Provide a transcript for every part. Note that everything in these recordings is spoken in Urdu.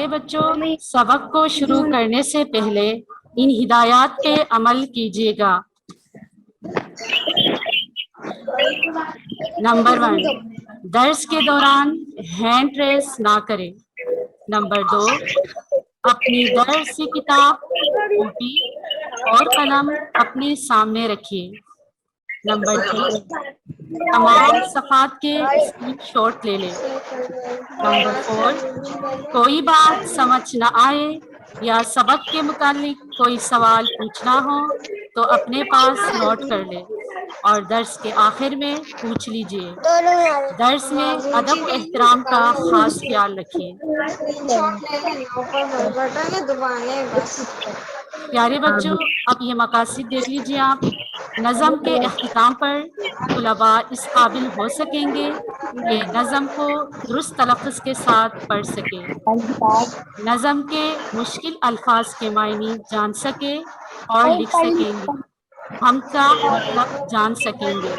پیارے بچوں، سبق کو شروع کرنے سے پہلے ان ہدایات پہ عمل کیجیے گا۔ نمبر 1، درس کے دوران ہینڈ ریس نہ کریں۔ نمبر 2، اپنی درس کی کتاب، کاپی اور قلم اپنے سامنے رکھیے۔ نمبر 3، تمام صفحات کے اسکرین شاٹ لے لیں۔ نمبر 4، کوئی بات سمجھ نہ آئے یا سبق کے متعلق کوئی سوال پوچھنا ہو تو اپنے پاس نوٹ کر لیں اور درس کے آخر میں پوچھ لیجئے۔ درس میں ادب و احترام کا خاص خیال رکھیے۔ پیارے بچوں، اب یہ مقاصد دیکھ لیجئے آپ۔ نظم کے اختتام پر طلباء اس قابل ہو سکیں گے کہ نظم کو درست تلفظ کے ساتھ پڑھ سکے، نظم کے مشکل الفاظ کے معنی جان سکے اور لکھ سکیں گے، ہم کا مطلب جان سکیں گے۔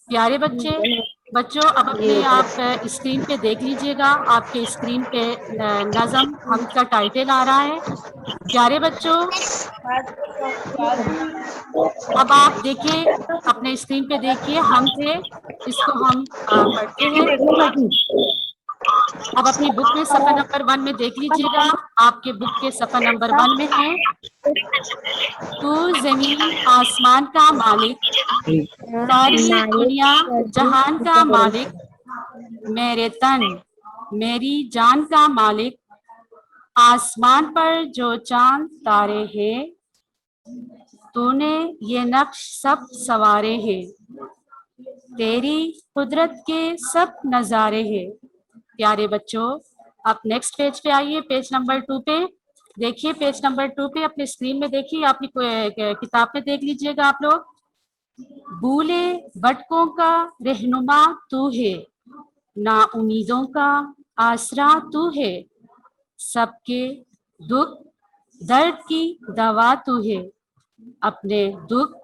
پیارے بچوں، اب اپنے آپ اسکرین پہ دیکھ لیجئے گا، آپ کے اسکرین پہ نظم ہم کا ٹائٹل آ رہا ہے۔ پیارے بچوں، اب آپ دیکھیں، اپنے اسکرین پہ دیکھیے، ہم تھے، اس کو ہم پڑھتے ہیں۔ اب اپنی بک میں صفحہ نمبر 1 میں دیکھ لیجئے گا، آپ کے بک کے صفحہ نمبر 1 میں ہے، تو زمین آسمان کا مالک، ساری دنیا جہان کا مالک، میرے تن میری جان کا مالک، آسمان پر جو چاند تارے ہیں، تو نے یہ نقش سب سوارے ہیں، تیری قدرت کے سب نظارے ہیں۔ پیارے بچوں، آپ نیکسٹ پیج پہ آئیے، پیج نمبر 2 پہ دیکھیے، پیج نمبر 2 پہ اپنے اسکرین میں دیکھیے، آپ کی کتاب پہ دیکھ لیجئے گا آپ لوگ۔ بھولے بھٹکوں کا رہنما تو ہے، نا امیدوں کا آسرا تو ہے، سب کے دکھ درد کی دوا تو ہے، اپنے دکھ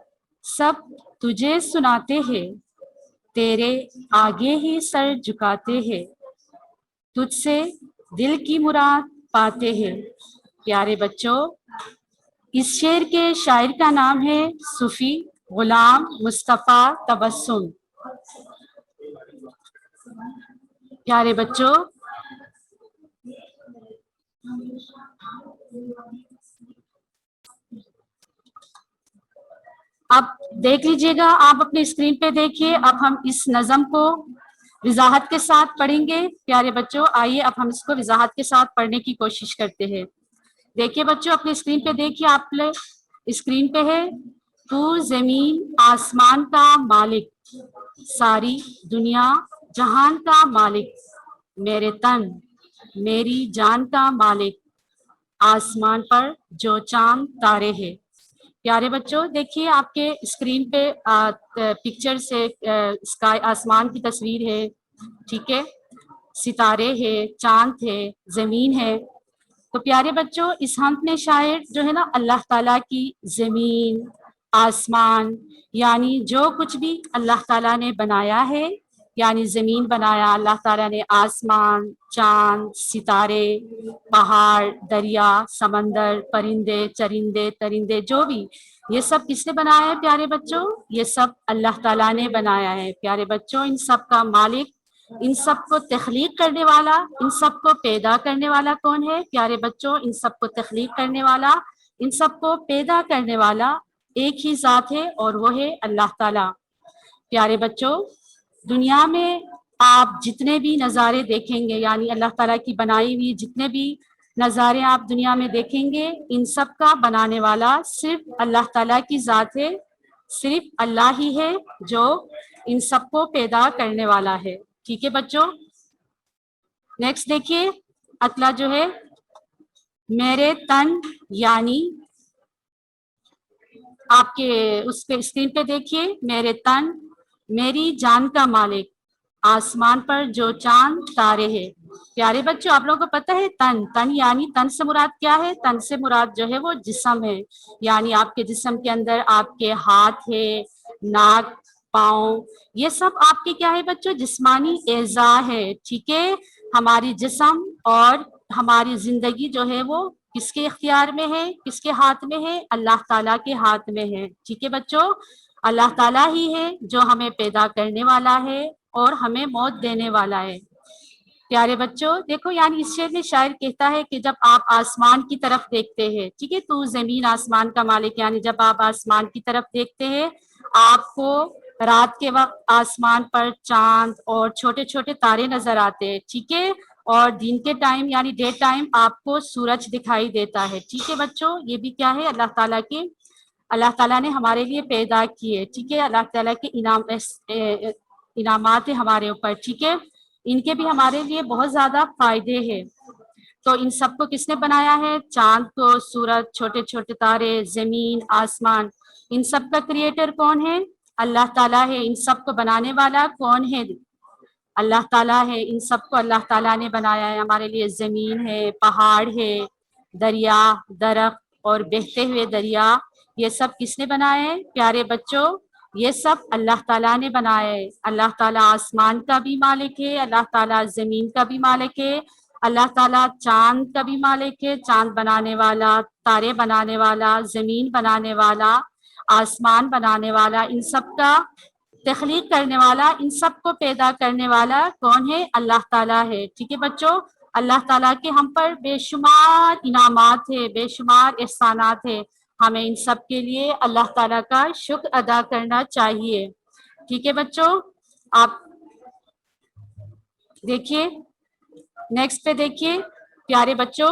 سب تجھے سناتے ہیں، تیرے آگے ہی سر جھکاتے ہیں، تجھ سے دل کی مراد پاتے ہیں۔ پیارے بچوں، اس شعر کے شاعر کا نام ہے صوفی غلام مصطفیٰ تبسم۔ پیارے بچوں، اب دیکھ لیجئے گا، آپ اپنے اسکرین پہ دیکھیے، اب ہم اس نظم کو وضاحت کے ساتھ پڑھیں گے۔ پیارے بچوں، آئیے اب ہم اس کو وضاحت کے ساتھ پڑھنے کی کوشش کرتے ہیں۔ دیکھیے بچوں، اپنے اسکرین پہ دیکھیے، آپ اسکرین پہ ہے، تو زمین آسمان کا مالک، ساری دنیا جہان کا مالک، میرے تن میری جان کا مالک، آسمان پر جو چاند تارے ہیں۔ پیارے بچوں، دیکھیے آپ کے اسکرین پہ پکچر سے اسکائی آسمان کی تصویر ہے، ٹھیک ہے، ستارے ہے، چاند ہے، زمین ہے۔ تو پیارے بچوں، اس حمد میں شاعر جو ہے نا، اللہ تعالیٰ کی زمین، آسمان، یعنی جو کچھ بھی اللہ تعالیٰ نے بنایا ہے، یعنی زمین بنایا اللہ تعالیٰ نے، آسمان، چاند، ستارے، پہاڑ، دریا، سمندر، پرندے، چرندے، درندے، جو بھی، یہ سب کس نے بنایا ہے پیارے بچوں؟ یہ سب اللہ تعالیٰ نے بنایا ہے۔ پیارے بچوں، ان سب کا مالک، ان سب کو تخلیق کرنے والا، ان سب کو پیدا کرنے والا کون ہے؟ پیارے بچوں، ان سب کو تخلیق کرنے والا، ان سب کو پیدا کرنے والا ایک ہی ذات ہے، اور وہ ہے اللہ تعالیٰ۔ پیارے بچوں، دنیا میں آپ جتنے بھی نظارے دیکھیں گے، یعنی اللہ تعالیٰ کی بنائی ہوئی جتنے بھی نظارے آپ دنیا میں دیکھیں گے، ان سب کا بنانے والا صرف اللہ تعالیٰ کی ذات ہے، صرف اللہ ہی ہے جو ان سب کو پیدا کرنے والا ہے۔ ٹھیک ہے بچوں، نیکسٹ دیکھیے، اگلا جو ہے، میرے تن، یعنی آپ کے اس پہ اسکرین پہ دیکھیے، میرے تن میری جان کا مالک، آسمان پر جو چاند تارے ہیں۔ پیارے بچوں، آپ لوگوں کو پتہ ہے تن یعنی تن سے مراد کیا ہے؟ تن سے مراد جو ہے وہ جسم ہے، یعنی آپ کے جسم کے اندر آپ کے ہاتھ ہے، ناک، پاؤں، یہ سب آپ کے کیا ہے بچوں؟ جسمانی اعضاء ہے، ٹھیک ہے۔ ہماری جسم اور ہماری زندگی جو ہے وہ کس کے اختیار میں ہے، کس کے ہاتھ میں ہے؟ اللہ تعالیٰ کے ہاتھ میں ہے۔ ٹھیک ہے بچوں، اللہ تعالیٰ ہی ہے جو ہمیں پیدا کرنے والا ہے اور ہمیں موت دینے والا ہے۔ پیارے بچوں دیکھو، یعنی اس شعر میں شاعر کہتا ہے کہ جب آپ آسمان کی طرف دیکھتے ہیں، ٹھیک ہے، تو زمین آسمان کا مالک، یعنی جب آپ آسمان کی طرف دیکھتے ہیں، آپ کو رات کے وقت آسمان پر چاند اور چھوٹے چھوٹے تارے نظر آتے ہیں، ٹھیک ہے، اور دن کے ٹائم یعنی ڈے ٹائم آپ کو سورج دکھائی دیتا ہے۔ ٹھیک ہے بچوں، یہ بھی کیا ہے؟ اللہ تعالیٰ نے ہمارے لیے پیدا کیے، ٹھیک ہے، اللہ تعالیٰ کے انعامات ہیں ہمارے اوپر، ٹھیک ہے، ان کے بھی ہمارے لیے بہت زیادہ فائدے ہیں۔ تو ان سب کو کس نے بنایا ہے؟ چاند کو، سورج، چھوٹے چھوٹے تارے، زمین، آسمان، ان سب کا کریٹر کون ہے؟ اللہ تعالیٰ ہے۔ ان سب کو بنانے والا کون ہے؟ اللہ تعالیٰ ہے۔ ان سب کو اللہ تعالیٰ نے بنایا ہے، ہمارے لیے زمین ہے، پہاڑ ہے، دریا، درخت اور بہتے ہوئے دریا، یہ سب کس نے بنائے ہیں پیارے بچوں؟ یہ سب اللہ تعالیٰ نے بنایا ہے۔ اللہ تعالیٰ آسمان کا بھی مالک ہے، اللہ تعالیٰ زمین کا بھی مالک ہے، اللہ تعالیٰ چاند کا بھی مالک ہے، چاند بنانے والا، تارے بنانے والا، زمین بنانے والا، آسمان بنانے والا، ان سب کا تخلیق کرنے والا، ان سب کو پیدا کرنے والا کون ہے؟ اللہ تعالیٰ ہے۔ ٹھیک ہے بچوں، اللہ تعالیٰ کے ہم پر بے شمار انعامات ہیں، بے شمار احسانات ہیں، ہمیں ان سب کے لیے اللہ تعالیٰ کا شکر ادا کرنا چاہیے۔ ٹھیک ہے بچوں، آپ دیکھیے نیکسٹ پہ دیکھیے پیارے بچوں،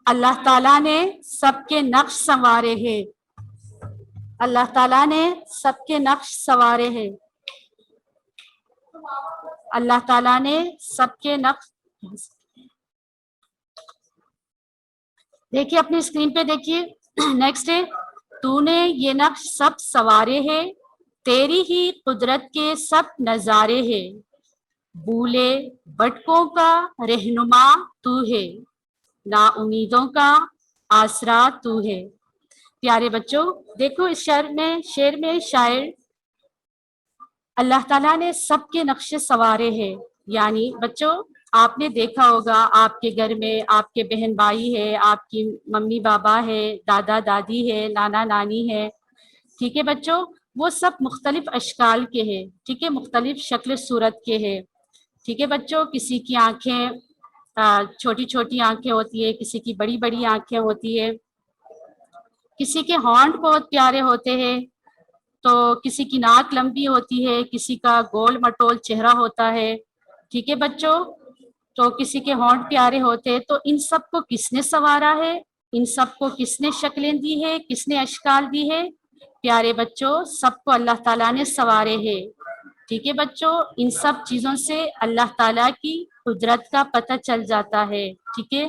اللہ تعالیٰ نے سب کے نقش سنوارے ہیں، اللہ تعالیٰ نے سب کے نقش سنوارے ہیں، اللہ تعالیٰ نے سب کے نقش، دیکھیے اپنی اسکرین پہ دیکھیے نیکسٹ ہے، تو نے یہ نقش سب سنوارے ہیں، تیری ہی قدرت کے سب نظارے ہیں، بھولے بھٹکوں کا رہنما تو ہے، نا امیدوں کا آسرا تو ہے۔ پیارے بچوں دیکھو اس شعر میں شاعر اللہ تعالیٰ نے سب کے نقشے سنوارے ہیں، یعنی بچوں آپ نے دیکھا ہوگا آپ کے گھر میں آپ کے بہن بھائی ہے، آپ کی ممی بابا ہے، دادا دادی ہے، نانا نانی ہے، ٹھیک ہے بچوں، وہ سب مختلف اشکال کے ہیں، ٹھیک ہے، مختلف شکل صورت کے ہیں، ٹھیک ہے بچوں، کسی کی آنکھیں چھوٹی چھوٹی آنکھیں ہوتی ہے، کسی کی بڑی بڑی آنکھیں ہوتی ہے، کسی کے ہونٹ بہت پیارے ہوتے ہیں، تو کسی کی ناک لمبی ہوتی ہے، کسی کا گول مٹول چہرہ ہوتا ہے، ٹھیک ہے بچوں، تو کسی کے ہونٹ پیارے ہوتے ہیں، تو ان سب کو کس نے سنوارا ہے؟ ان سب کو کس نے شکلیں دی ہے؟ کس نے اشکال دی ہے؟ پیارے بچوں سب کو اللہ تعالیٰ نے سنوارے ہے، ٹھیک ہے بچوں، ان سب چیزوں سے اللہ تعالیٰ کی قدرت کا پتہ چل جاتا ہے، ٹھیک ہے،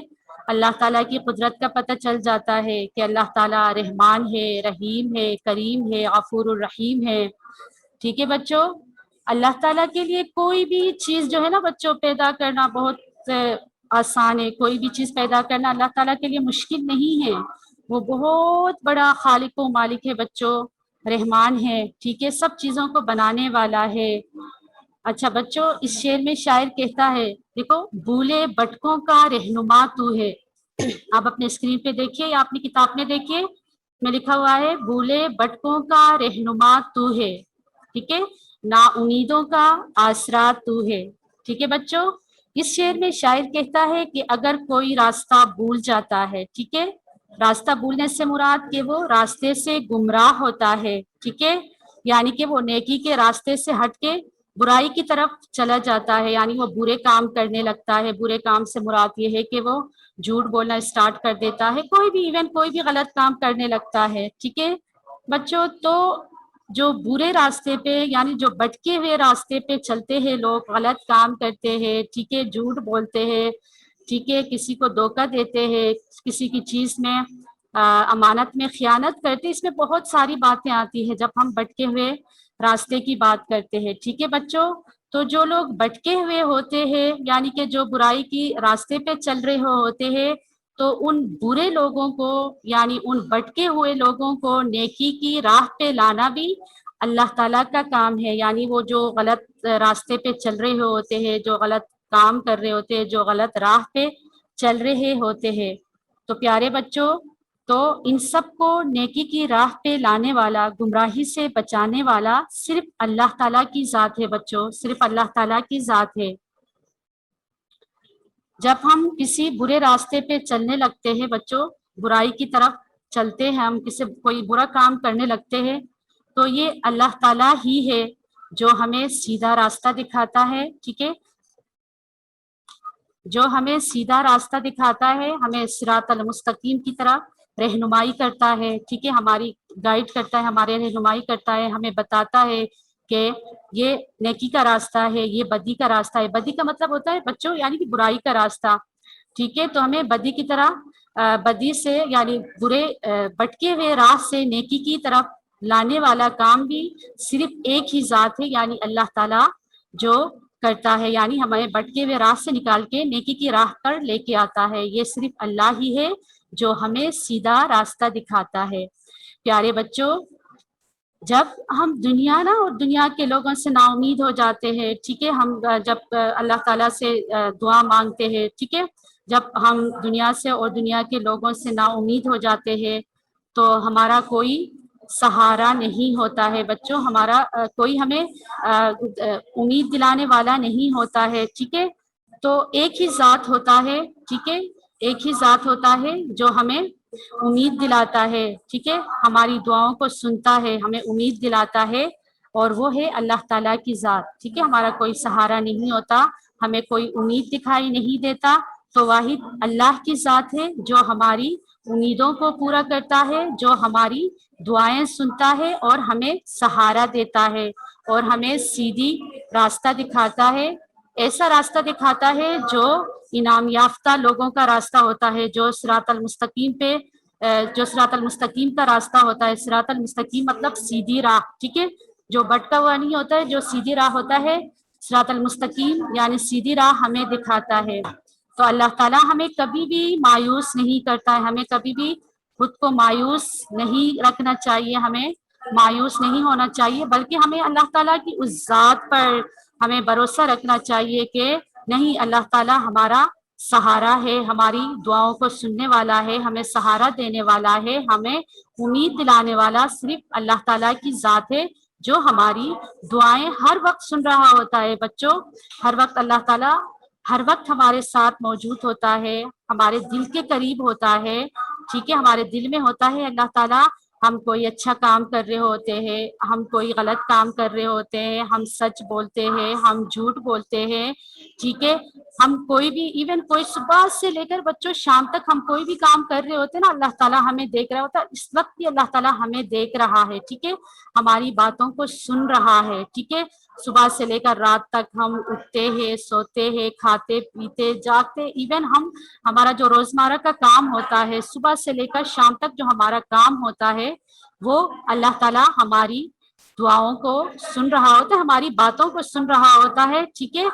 اللہ تعالیٰ کی قدرت کا پتہ چل جاتا ہے کہ اللہ تعالیٰ رحمان ہے، رحیم ہے، کریم ہے، غفور الرحیم ہے، ٹھیک ہے بچوں، اللہ تعالیٰ کے لیے کوئی بھی چیز جو ہے نا بچوں پیدا کرنا بہت آسان ہے، کوئی بھی چیز پیدا کرنا اللہ تعالیٰ کے لیے مشکل نہیں ہے، وہ بہت بڑا خالق و مالک ہے بچوں، رحمان ہے، ٹھیک ہے، سب چیزوں کو بنانے والا ہے۔ اچھا بچوں اس شعر میں شاعر کہتا ہے، دیکھو بھولے بھٹکوں کا رہنما تو ہے، آپ اپنے اسکرین پہ دیکھیے یا اپنی کتاب میں دیکھیے، میں لکھا ہوا ہے بھولے بھٹکوں کا رہنما تو ہے، ٹھیک ہے، نا امیدوں کا آسرا تو ہے، ٹھیک ہے بچوں، اس شعر میں شاعر کہتا ہے کہ اگر کوئی راستہ بھول جاتا ہے، ٹھیک ہے، راستہ بھولنے سے مراد کہ وہ راستے سے گمراہ ہوتا ہے، ٹھیک ہے، یعنی کہ وہ نیکی کے راستے سے ہٹ کے برائی کی طرف چلا جاتا ہے، یعنی وہ برے کام کرنے لگتا ہے، برے کام سے مراد یہ ہے کہ وہ جھوٹ بولنا اسٹارٹ کر دیتا ہے، کوئی بھی ایون کوئی بھی غلط کام کرنے لگتا ہے، ٹھیک ہے بچوں، تو جو برے راستے پہ یعنی جو بھٹکے ہوئے راستے پہ چلتے ہیں لوگ، غلط کام کرتے ہیں، ٹھیک ہے، جھوٹ بولتے ہیں، ٹھیک ہے، کسی کو دھوکہ دیتے ہیں، کسی کی چیز میں امانت میں خیانت کرتے، اس میں بہت ساری باتیں آتی ہیں جب ہم بھٹکے ہوئے راستے کی بات کرتے ہیں، ٹھیک ہے بچوں، تو جو لوگ بھٹکے ہوئے ہوتے ہیں یعنی کہ جو برائی کی راستے پہ چل رہے ہوتے ہیں، تو ان برے لوگوں کو یعنی ان بھٹکے ہوئے لوگوں کو نیکی کی راہ پہ لانا بھی اللہ تعالیٰ کا کام ہے، یعنی وہ جو غلط راستے پہ چل رہے ہوتے ہیں، جو غلط کام کر رہے ہوتے ہیں, جو غلط راہ پہ چل رہے ہوتے ہیں. تو پیارے بچوں, تو ان سب کو نیکی کی راہ پہ لانے والا, گمراہی سے بچانے والا صرف اللہ تعالیٰ کی ذات ہے بچوں, صرف اللہ تعالیٰ کی ذات ہے. جب ہم کسی برے راستے پہ چلنے لگتے ہیں بچوں, برائی کی طرف چلتے ہیں, ہم کسی کوئی برا کام کرنے لگتے ہیں, تو یہ اللہ تعالیٰ ہی ہے جو ہمیں سیدھا راستہ دکھاتا ہے. ٹھیک ہے, جو ہمیں سیدھا راستہ دکھاتا ہے, ہمیں صراط المستقیم کی طرف رہنمائی کرتا ہے. ٹھیک ہے, ہماری گائیڈ کرتا ہے, ہمارے رہنمائی کرتا ہے, ہمیں بتاتا ہے کہ یہ نیکی کا راستہ ہے, یہ بدی کا راستہ ہے. بدی کا مطلب ہوتا ہے بچوں یعنی کہ برائی کا راستہ. ٹھیک ہے, تو ہمیں بدی کی طرح بدی سے یعنی برے بٹکے ہوئے راہ سے نیکی کی طرف لانے والا کام بھی صرف ایک ہی ذات ہے, یعنی اللہ تعالیٰ جو کرتا ہے, یعنی ہمیں بٹکے ہوئے راہ سے نکال کے نیکی کی راہ پر لے کے آتا ہے. یہ صرف اللہ ہی ہے جو ہمیں سیدھا راستہ دکھاتا ہے. پیارے بچوں, جب ہم دنیا اور دنیا کے لوگوں سے نا امید ہو جاتے ہیں, ٹھیک ہے, ہم جب اللہ تعالیٰ سے دعا مانگتے ہیں, ٹھیک ہے, جب ہم دنیا سے اور دنیا کے لوگوں سے نا امید ہو جاتے ہیں, تو ہمارا کوئی سہارا نہیں ہوتا ہے بچوں, ہمارا کوئی ہمیں امید دلانے والا نہیں ہوتا ہے. ٹھیک ہے, تو ایک ہی ذات ہوتا ہے. ٹھیک ہے, ایک ہی ذات ہوتا ہے جو ہمیں امید دلاتا ہے. ٹھیک ہے, ہماری دعاؤں کو سنتا ہے, ہمیں امید دلاتا ہے, اور وہ ہے اللہ تعالیٰ کی ذات. ٹھیک ہے, ہمارا کوئی سہارا نہیں ہوتا, ہمیں کوئی امید دکھائی نہیں دیتا, تو واحد اللہ کی ذات ہے جو ہماری امیدوں کو پورا کرتا ہے, جو ہماری دعائیں سنتا ہے اور ہمیں سہارا دیتا ہے, اور ہمیں سیدھی راستہ دکھاتا ہے. ایسا راستہ دکھاتا ہے جو انعام یافتہ لوگوں کا راستہ ہوتا ہے, جو صراط المستقیم پہ جو صراط المستقیم کا راستہ ہوتا ہے. صراط المستقیم مطلب سیدھی راہ. ٹھیک ہے, جو بھٹکا ہوا نہیں ہوتا ہے, جو سیدھی راہ ہوتا ہے. صراط المستقیم یعنی سیدھی راہ ہمیں دکھاتا ہے. تو اللہ تعالیٰ ہمیں کبھی بھی مایوس نہیں کرتا ہے, ہمیں کبھی بھی خود کو مایوس نہیں رکھنا چاہیے, ہمیں مایوس نہیں ہونا چاہیے, بلکہ ہمیں اللہ تعالیٰ کی اس ذات پر ہمیں بھروسہ رکھنا چاہیے کہ نہیں, اللہ تعالیٰ ہمارا سہارا ہے, ہماری دعاؤں کو سننے والا ہے, ہمیں سہارا دینے والا ہے, ہمیں امید دلانے والا صرف اللہ تعالیٰ کی ذات ہے جو ہماری دعائیں ہر وقت سن رہا ہوتا ہے. بچوں, ہر وقت اللہ تعالیٰ ہر وقت ہمارے ساتھ موجود ہوتا ہے, ہمارے دل کے قریب ہوتا ہے. ٹھیک ہے, ہمارے دل میں ہوتا ہے اللہ تعالیٰ. ہم کوئی اچھا کام کر رہے ہوتے ہیں, ہم کوئی غلط کام کر رہے ہوتے ہیں, ہم سچ بولتے ہیں, ہم جھوٹ بولتے ہیں. ٹھیک ہے, ہم کوئی بھی ایون کوئی صبح سے لے کر بچوں شام تک ہم کوئی بھی کام کر رہے ہوتے ہیں نا, اللہ تعالیٰ ہمیں دیکھ رہا ہوتا ہے. اس وقت بھی اللہ تعالیٰ ہمیں دیکھ رہا ہے. ٹھیک ہے, ہماری باتوں کو سن رہا ہے. ٹھیک ہے, صبح سے لے کر رات تک ہم اٹھتے ہیں, سوتے ہیں, کھاتے پیتے جاگتے, ایون ہمارا جو روزمرہ کا کام ہوتا ہے صبح سے لے کر شام تک جو ہمارا کام ہوتا ہے, وہ اللہ تعالیٰ ہماری دعاؤں کو سن رہا ہوتا ہے, ہماری باتوں کو سن رہا ہوتا ہے. ٹھیک ہے,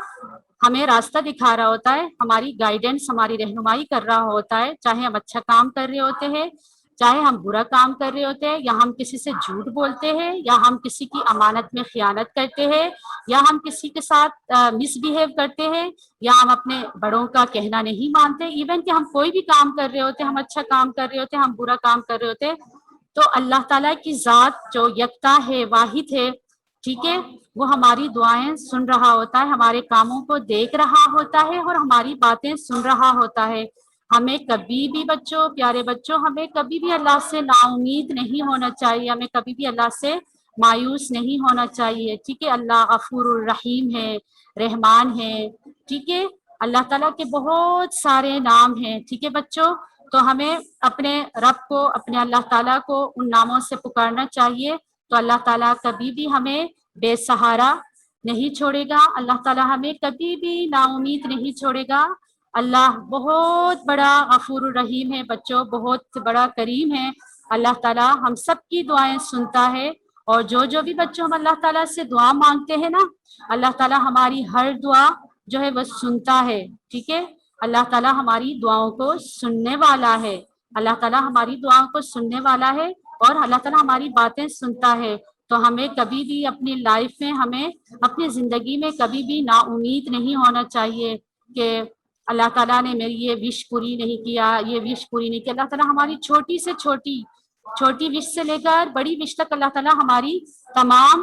ہمیں راستہ دکھا رہا ہوتا ہے, ہماری گائیڈنس, ہماری رہنمائی کر رہا ہوتا ہے, چاہے ہم اچھا کام کر رہے ہوتے ہیں, چاہے ہم برا کام کر رہے ہوتے ہیں, یا ہم کسی سے جھوٹ بولتے ہیں, یا ہم کسی کی امانت میں خیانت کرتے ہیں, یا ہم کسی کے ساتھ مس بیہیو کرتے ہیں, یا ہم اپنے بڑوں کا کہنا نہیں مانتے. ایون کہ ہم کوئی بھی کام کر رہے ہوتے ہیں, ہم اچھا کام کر رہے ہوتے ہیں, ہم برا کام کر رہے ہوتے ہیں, تو اللہ تعالیٰ کی ذات جو یکتا ہے, واحد ہے, ٹھیک ہے, وہ ہماری دعائیں سن رہا ہوتا ہے, ہمارے کاموں کو دیکھ رہا ہوتا ہے, اور ہماری باتیں سن رہا ہوتا ہے. ہمیں کبھی بھی بچوں, پیارے بچوں, ہمیں کبھی بھی اللہ سے نا امید نہیں ہونا چاہیے, ہمیں کبھی بھی اللہ سے مایوس نہیں ہونا چاہیے. ٹھیک ہے, اللہ غفور الرحیم ہے, رحمان ہے. ٹھیک ہے, اللہ تعالیٰ کے بہت سارے نام ہیں. ٹھیک ہے بچوں, تو ہمیں اپنے رب کو, اپنے اللہ تعالیٰ کو ان ناموں سے پکارنا چاہیے, تو اللہ تعالیٰ کبھی بھی ہمیں بے سہارا نہیں چھوڑے گا, اللہ تعالیٰ ہمیں کبھی بھی نا امید نہیں چھوڑے گا. اللہ بہت بڑا غفور الرحیم ہے بچوں, بہت بڑا کریم ہے. اللہ تعالیٰ ہم سب کی دعائیں سنتا ہے, اور جو بھی بچوں ہم اللہ تعالیٰ سے دعا مانگتے ہیں نا, اللہ تعالیٰ ہماری ہر دعا جو ہے وہ سنتا ہے. ٹھیک ہے, اللہ تعالیٰ ہماری دعاؤں کو سننے والا ہے, اللہ تعالیٰ ہماری دعاؤں کو سننے والا ہے, اور اللہ تعالیٰ ہماری باتیں سنتا ہے. تو ہمیں کبھی بھی اپنی لائف میں, ہمیں اپنی زندگی میں کبھی بھی نا امید نہیں ہونا چاہیے. کہ اللہ تعالیٰ نے میری یہ وش پوری نہیں کیا، یہ وش پوری نہیں کی. اللہ تعالیٰ ہماری چھوٹی سے چھوٹی وش سے لے کر بڑی وش تک اللہ تعالیٰ ہماری تمام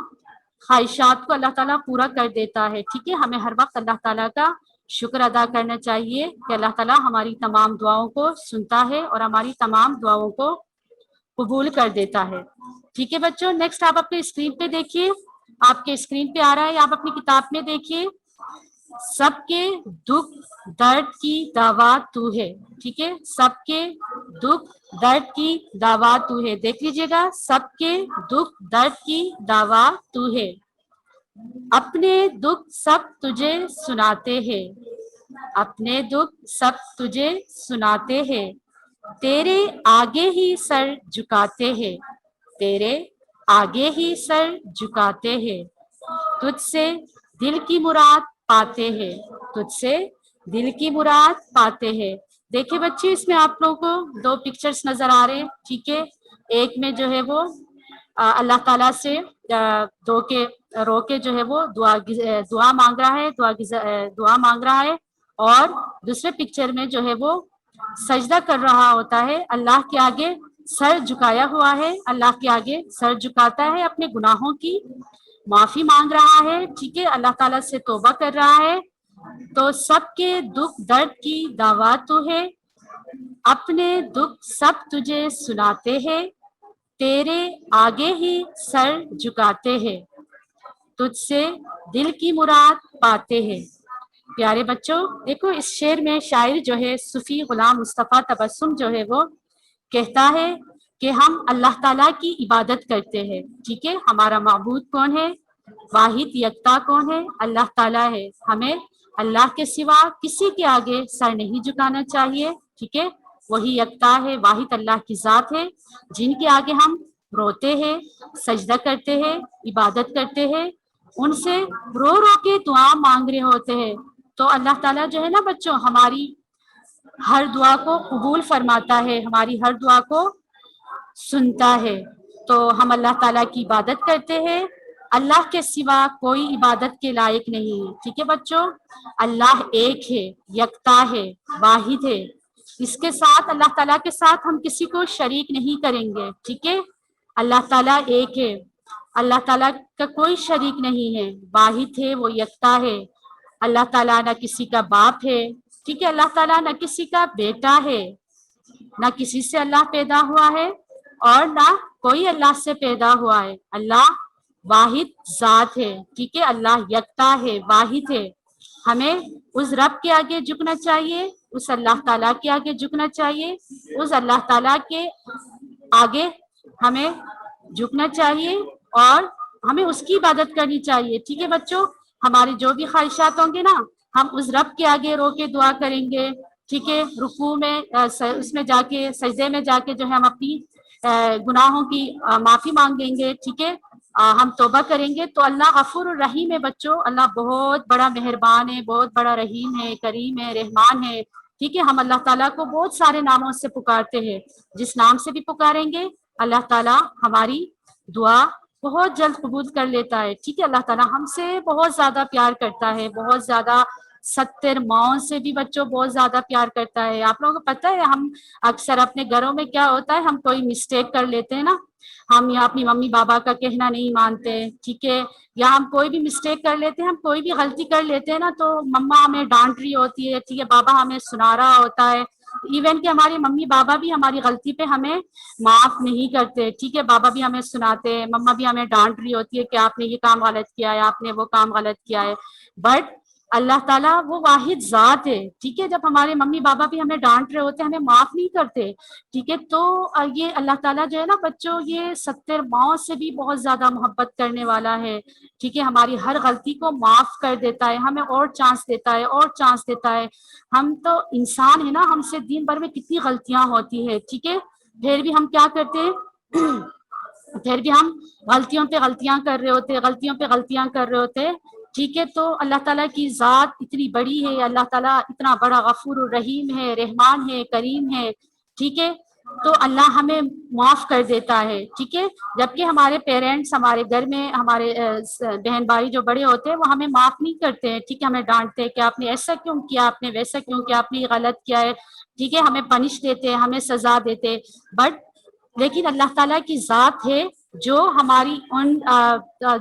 خواہشات کو اللہ تعالیٰ پورا کر دیتا ہے. ٹھیک ہے، ہمیں ہر وقت اللہ تعالیٰ کا شکر ادا کرنا چاہیے کہ اللہ تعالیٰ ہماری تمام دعاؤں کو سنتا ہے اور ہماری تمام دعاؤں کو قبول کر دیتا ہے. ٹھیک ہے بچوں، نیکسٹ آپ اپنے اسکرین پہ دیکھیے، آپ کے اسکرین پہ آ رہا ہے، آپ اپنی کتاب میں دیکھیے. سب کے دکھ درد کی دوا تو ہے. ٹھیک ہے، سب کے دکھ درد کی دوا تو ہے. دیکھ لیجیے گا، سب کے دکھ درد کی دوا تو ہے. اپنے دکھ سب تجھے سناتے ہیں، اپنے دکھ سب تجھے سناتے ہیں. تیرے آگے ہی سر جھکاتے ہیں، تیرے آگے ہی سر جھکاتے ہیں. تجھ سے دل کی مراد پاتے ہیں، تجھ سے دل کی مراد پاتے ہیں. دیکھیں بچے، اس میں آپ لوگوں کو دو پکچرز نظر آ رہے ہیں. ٹھیک ہے، ایک میں جو ہے وہ اللہ تعالیٰ سے رو کے جو ہے وہ دعا مانگ رہا ہے، دعا مانگ رہا ہے. اور دوسرے پکچر میں جو ہے وہ سجدہ کر رہا ہوتا ہے، اللہ کے آگے سر جھکایا ہوا ہے، اللہ کے آگے سر جھکاتا ہے، اپنے گناہوں کی معافی مانگ رہا ہے. ٹھیک ہے، اللہ تعالیٰ سے توبہ کر رہا ہے. تو سب کے دکھ درد کی دوا تو ہے، اپنے دکھ سب تجھے سناتے ہیں، تیرے آگے ہی سر جھکاتے ہیں. تجھ سے دل کی مراد پاتے ہیں. پیارے بچوں دیکھو، اس شعر میں شاعر جو ہے صوفی غلام مصطفیٰ تبسم جو ہے وہ کہتا ہے کہ ہم اللہ تعالیٰ کی عبادت کرتے ہیں. ٹھیک ہے، ہمارا معبود کون ہے؟ واحد یکتا کون ہے؟ اللہ تعالیٰ ہے. ہمیں اللہ کے سوا کسی کے آگے سر نہیں جھکانا چاہیے. ٹھیک ہے، وہی یکتا ہے، واحد اللہ کی ذات ہے، جن کے آگے ہم روتے ہیں، سجدہ کرتے ہیں، عبادت کرتے ہیں، ان سے رو کے دعا مانگ رہے ہوتے ہیں. تو اللہ تعالیٰ جو ہے نا بچوں، ہماری ہر دعا کو قبول فرماتا ہے، ہماری ہر دعا کو سنتا ہے. تو ہم اللہ تعالیٰ کی عبادت کرتے ہیں، اللہ کے سوا کوئی عبادت کے لائق نہیں ہے. ٹھیک ہے بچوں، اللہ ایک ہے، یکتا ہے، واحد ہے. اس کے ساتھ اللہ تعالیٰ کے ساتھ ہم کسی کو شریک نہیں کریں گے. ٹھیک ہے، اللہ تعالیٰ ایک ہے، اللہ تعالیٰ کا کوئی شریک نہیں ہے، واحد ہے، وہ یکتا ہے. اللہ تعالیٰ نہ کسی کا باپ ہے. ٹھیک ہے، اللہ تعالیٰ نہ کسی کا بیٹا ہے، نہ کسی سے اللہ پیدا ہوا ہے اور نہ کوئی اللہ سے پیدا ہوا ہے. اللہ واحد ذات ہے. ٹھیک ہے، اللہ یکتا ہے، واحد ہے. ہمیں اس رب کے آگے جھکنا چاہیے، اس اللہ تعالیٰ کے آگے جھکنا چاہیے، اس اللہ تعالیٰ کے آگے ہمیں جھکنا چاہیے اور ہمیں اس کی عبادت کرنی چاہیے. ٹھیک ہے بچوں، ہماری جو بھی خواہشات ہوں گے نا، ہم اس رب کے آگے رو کے دعا کریں گے. ٹھیک ہے، رکوع میں اس میں جا کے، سجدے میں جا کے جو ہے ہم اپنی گناہوں کی معافی مانگیں گے. ٹھیک ہے، ہم توبہ کریں گے. تو اللہ غفور الرحیم ہے بچوں، اللہ بہت بڑا مہربان ہے، بہت بڑا رحیم ہے، کریم ہے، رحمان ہے. ٹھیک ہے، ہم اللہ تعالیٰ کو بہت سارے ناموں سے پکارتے ہیں، جس نام سے بھی پکاریں گے اللہ تعالیٰ ہماری دعا بہت جلد قبول کر لیتا ہے. ٹھیک ہے، اللہ تعالیٰ ہم سے بہت زیادہ پیار کرتا ہے، بہت زیادہ 70 ماؤں سے بھی بچوں بہت زیادہ پیار کرتا ہے. آپ لوگوں کو پتہ ہے، ہم اکثر اپنے گھروں میں کیا ہوتا ہے، ہم کوئی مسٹیک کر لیتے ہیں نا، ہم یہاں اپنی ممی بابا کا کہنا نہیں مانتے. ٹھیک ہے، یا ہم کوئی بھی مسٹیک کر لیتے ہیں، ہم کوئی بھی غلطی کر لیتے ہیں نا، تو مما ہمیں ڈانٹ رہی ہوتی ہے. ٹھیک ہے، بابا ہمیں سنا رہا ہوتا ہے، ایون کہ ہماری ممی بابا بھی ہماری غلطی پہ ہمیں معاف نہیں کرتے. ٹھیک ہے، بابا بھی ہمیں سناتے ہیں، مما بھی ہمیں ڈانٹ رہی ہوتی ہے کہ آپ نے یہ کام غلط کیا ہے، آپ نے وہ کام غلط کیا ہے. بٹ اللہ تعالیٰ وہ واحد ذات ہے. ٹھیک ہے، جب ہمارے ممی بابا بھی ہمیں ڈانٹ رہے ہوتے ہیں، ہمیں معاف نہیں کرتے. ٹھیک ہے، تو یہ اللہ تعالیٰ جو ہے نا بچوں، یہ 70 ماؤں سے بھی بہت زیادہ محبت کرنے والا ہے. ٹھیک ہے، ہماری ہر غلطی کو معاف کر دیتا ہے، ہمیں اور چانس دیتا ہے، اور چانس دیتا ہے. ہم تو انسان ہے نا، ہم سے دن بھر میں کتنی غلطیاں ہوتی ہے. ٹھیک ہے، پھر بھی ہم کیا کرتے ہیں پھر بھی ہم غلطیوں پہ غلطیاں کر رہے ہوتے، غلطیوں پہ غلطیاں کر رہے ہوتے. ٹھیک ہے، تو اللہ تعالیٰ کی ذات اتنی بڑی ہے، اللہ تعالیٰ اتنا بڑا غفور الرحیم ہے، رحمان ہے، کریم ہے. ٹھیک ہے، تو اللہ ہمیں معاف کر دیتا ہے، ٹھیک ہے. جبکہ ہمارے پیرنٹس ہمارے گھر میں ہمارے بہن بھائی جو بڑے ہوتے ہیں وہ ہمیں معاف نہیں کرتے ہیں، ٹھیک ہے، ہمیں ڈانٹتے ہیں کہ آپ نے ایسا کیوں کیا، آپ نے ویسا کیوں کیا، آپ نے یہ غلط کیا ہے، ٹھیک ہے، ہمیں پنش دیتے ہیں، ہمیں سزا دیتے. بٹ لیکن اللہ تعالیٰ کی ذات ہے جو ہماری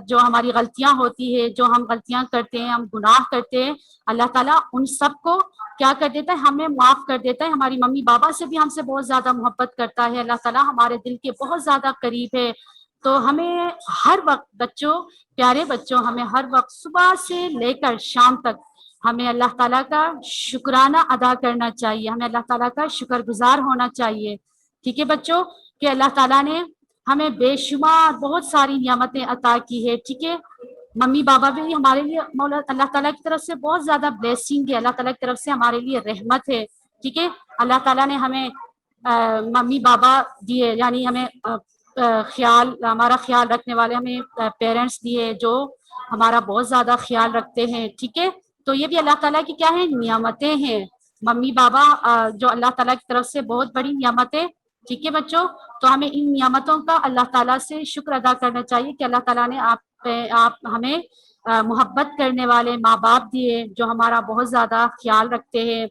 جو ہماری غلطیاں ہوتی ہے، جو ہم غلطیاں کرتے ہیں، ہم گناہ کرتے ہیں، اللہ تعالیٰ ان سب کو کیا کر دیتا ہے، ہمیں معاف کر دیتا ہے. ہماری ممی بابا سے بھی ہم سے بہت زیادہ محبت کرتا ہے اللہ تعالیٰ، ہمارے دل کے بہت زیادہ قریب ہے. تو ہمیں ہر وقت بچوں، پیارے بچوں، ہمیں ہر وقت صبح سے لے کر شام تک ہمیں اللہ تعالیٰ کا شکرانہ ادا کرنا چاہیے، ہمیں اللہ تعالیٰ کا شکر گزار ہونا چاہیے. ٹھیک ہے بچوں، کہ اللہ تعالیٰ نے ہمیں بے شمار بہت ساری نعمتیں عطا کی ہے. ٹھیک ہے، ممی بابا بھی ہمارے لیے مولا اللہ تعالیٰ کی طرف سے بہت زیادہ بلیسنگ ہے، اللہ تعالیٰ کی طرف سے ہمارے لیے رحمت ہے. ٹھیک ہے، اللہ تعالیٰ نے ہمیں ممی بابا دیے، یعنی ہمیں ہمارا خیال رکھنے والے ہمیں پیرنٹس دیے جو ہمارا بہت زیادہ خیال رکھتے ہیں. ٹھیک ہے، تو یہ بھی اللہ تعالیٰ کی کیا ہے، نعمتیں ہیں. ممی بابا جو اللہ تعالیٰ کی طرف سے بہت بڑی نعمتیں. ٹھیک ہے بچوں، تو ہمیں ان نعمتوں کا اللہ تعالیٰ سے شکر ادا کرنا چاہیے کہ اللہ تعالیٰ نے آپ ہمیں محبت کرنے والے ماں باپ دیے جو ہمارا بہت زیادہ خیال رکھتے ہیں.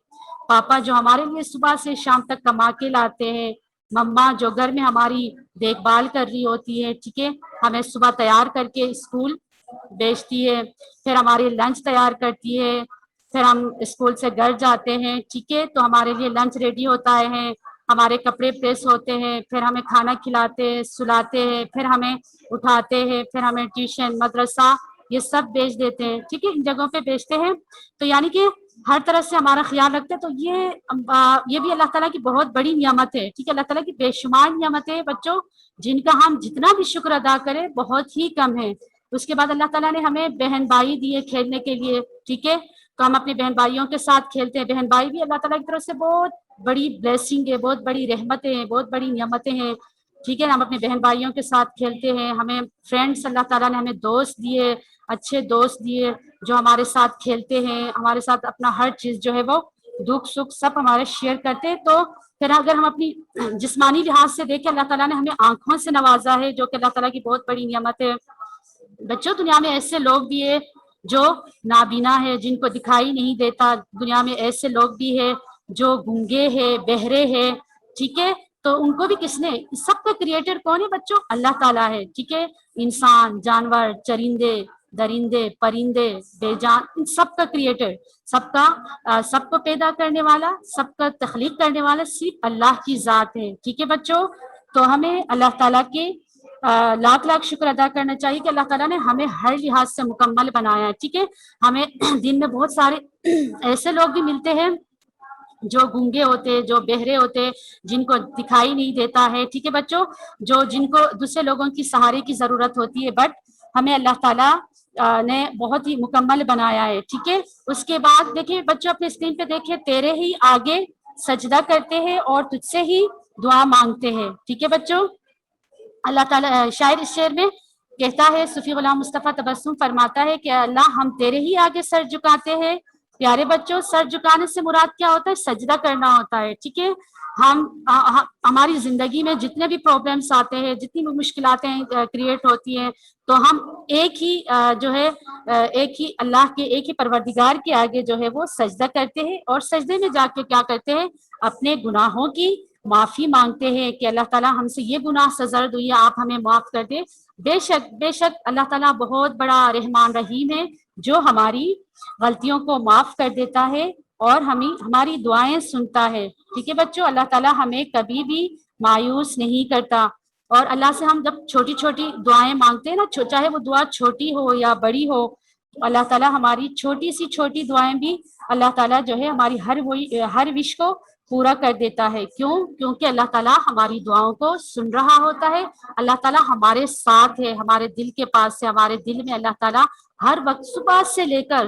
پاپا جو ہمارے لیے صبح سے شام تک کما کے لاتے ہیں. مما جو گھر میں ہماری دیکھ بھال کر رہی ہوتی ہے. ٹھیک ہے، ہمیں صبح تیار کر کے اسکول بھیجتی ہے، پھر ہماری لنچ تیار کرتی ہے، پھر ہم اسکول سے گھر جاتے ہیں. ٹھیک ہے، تو ہمارے لیے لنچ ریڈی ہوتا ہے، ہمارے کپڑے پریس ہوتے ہیں، پھر ہمیں کھانا کھلاتے ہیں، سلاتے ہیں، پھر ہمیں اٹھاتے ہیں، پھر ہمیں ٹیوشن مدرسہ یہ سب بھیج دیتے ہیں. ٹھیک ہے، ان جگہوں پہ بھیجتے ہیں. تو یعنی کہ ہر طرح سے ہمارا خیال رکھتے ہیں. تو یہ بھی اللہ تعالیٰ کی بہت بڑی نعمت ہے. ٹھیک ہے، اللہ تعالیٰ کی بے شمار نعمتیں بچوں جن کا ہم جتنا بھی شکر ادا کریں بہت ہی کم ہے. اس کے بعد اللہ تعالیٰ نے ہمیں بہن بھائی دیے کھیلنے کے لیے. ٹھیک ہے، تو ہم اپنے بہن بھائیوں کے ساتھ کھیلتے ہیں. بہن بھائی بھی اللہ تعالیٰ کی طرف سے بہت بڑی بلیسنگ ہے، بہت بڑی رحمتیں ہیں، بہت بڑی نعمتیں ہیں. ٹھیک ہے، ہم اپنے بہن بھائیوں کے ساتھ کھیلتے ہیں. ہمیں فرینڈس اللہ تعالیٰ نے ہمیں دوست دیے، اچھے دوست دیے جو ہمارے ساتھ کھیلتے ہیں، ہمارے ساتھ اپنا ہر چیز جو ہے وہ دکھ سکھ سب ہمارے شیئر کرتے ہیں. تو پھر اگر ہم اپنی جسمانی لحاظ سے دیکھیں، اللہ تعالیٰ نے ہمیں آنکھوں سے نوازا ہے جو کہ اللہ تعالیٰ کی بہت بڑی نعمت ہے. بچوں دنیا میں ایسے لوگ بھی ہے جو نابینا ہے، جن کو دکھائی نہیں دیتا. دنیا میں ایسے لوگ بھی ہے جو گونگے ہیں، بہرے ہیں. ٹھیک ہے، تو ان کو بھی کس نے، سب کا کریٹر کون ہے بچوں، اللہ تعالیٰ ہے. ٹھیک ہے، انسان، جانور، چرندے، درندے، پرندے، بے جان، ان سب کا کریٹر، سب کو پیدا کرنے والا، سب کا تخلیق کرنے والا صرف اللہ کی ذات ہے. ٹھیک ہے بچوں، تو ہمیں اللہ تعالیٰ کے لاکھ لاکھ شکر ادا کرنا چاہیے کہ اللہ تعالیٰ نے ہمیں ہر لحاظ سے مکمل بنایا ہے. ٹھیک ہے، ہمیں دن میں بہت سارے ایسے لوگ بھی ملتے ہیں جو گونگے ہوتے، جو بہرے ہوتے، جن کو دکھائی نہیں دیتا ہے. ٹھیک ہے بچوں، جن کو دوسرے لوگوں کی سہارے کی ضرورت ہوتی ہے، بٹ ہمیں اللہ تعالیٰ نے بہت ہی مکمل بنایا ہے. ٹھیک ہے، اس کے بعد دیکھیں بچوں اپنے اسکرین پہ دیکھیں، تیرے ہی آگے سجدہ کرتے ہیں اور تجھ سے ہی دعا مانگتے ہیں. ٹھیک ہے بچوں، اللہ تعالیٰ شاعر اس شعر میں کہتا ہے، صوفی غلام مصطفیٰ تبسم فرماتا ہے کہ اللہ ہم تیرے ہی آگے سر جھکاتے ہیں. پیارے بچوں، سر جھکانے سے مراد کیا ہوتا ہے، سجدہ کرنا ہوتا ہے. ٹھیک ہے، ہماری زندگی میں جتنے بھی پرابلمس آتے ہیں، جتنی بھی مشکلاتیں کریٹ ہوتی ہیں، تو ہم ایک ہی جو ہے ایک ہی اللہ کے، ایک ہی پروردگار کے آگے جو ہے وہ سجدہ کرتے ہیں، اور سجدے میں جا کے کیا کرتے ہیں، اپنے گناہوں کی معافی مانگتے ہیں کہ اللہ تعالیٰ ہم سے یہ گناہ سرزد ہوئی ہے، آپ ہمیں معاف کر دیں. بے شک اللہ تعالیٰ بہت بڑا رحمان رحیم ہے جو ہماری غلطیوں کو معاف کر دیتا ہے اور ہماری دعائیں سنتا ہے. ٹھیک ہے بچوں، اللہ تعالیٰ ہمیں کبھی بھی مایوس نہیں کرتا. اور اللہ سے ہم جب چھوٹی چھوٹی دعائیں مانگتے ہیں نا، چاہے وہ دعا چھوٹی ہو یا بڑی ہو، اللہ تعالیٰ ہماری چھوٹی سی چھوٹی دعائیں بھی اللہ تعالیٰ جو ہے ہماری ہر وش کو پورا کر دیتا ہے. کیونکہ اللہ تعالیٰ ہماری دعاؤں کو سن رہا ہوتا ہے. اللہ تعالیٰ ہمارے ساتھ ہے، ہمارے دل کے پاس ہے. ہمارے دل میں اللہ تعالیٰ ہر وقت صبح سے لے کر